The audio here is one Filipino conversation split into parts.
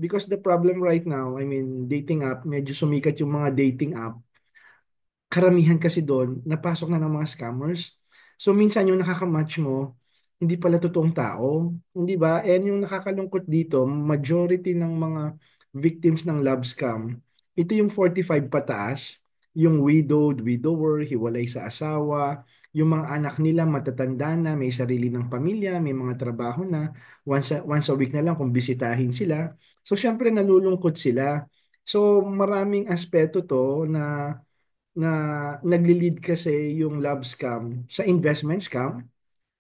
because the problem right now, I mean, dating app, medyo sumikat yung mga dating app. Karamihan kasi doon, napasok na ng mga scammers. So minsan yung nakakamatch mo, hindi pala totoong tao. Hindi ba? And yung nakakalungkot dito, majority ng mga victims ng love scam, ito yung 45 pataas, yung widowed, widower, hiwalay sa asawa, yung mga anak nila matatanda na, may sarili ng pamilya, may mga trabaho na, once a week na lang kung bisitahin sila. So syempre nalulungkot sila. So maraming aspeto to na nagli-lead kasi yung love scam sa investment scam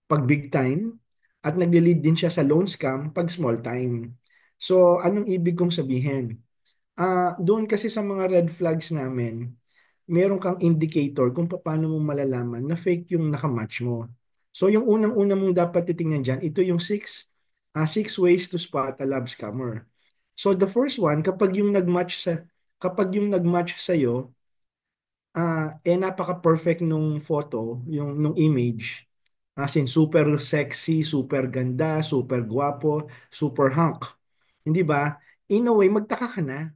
pag big time at nagli-lead din siya sa loan scam pag small time. So, anong ibig kong sabihin? Doon kasi sa mga red flags namin, meron kang indicator kung paano mo malalaman na fake yung nakamatch mo. So, yung unang-una mong dapat titingnan dyan, ito yung six ways to spot a love scammer. So, the first one, kapag yung nagmatch sa'yo, napaka-perfect nung photo, yung nung image. As in, super sexy, super ganda, super gwapo, super hunk. Hindi ba? In a way, magtaka ka na.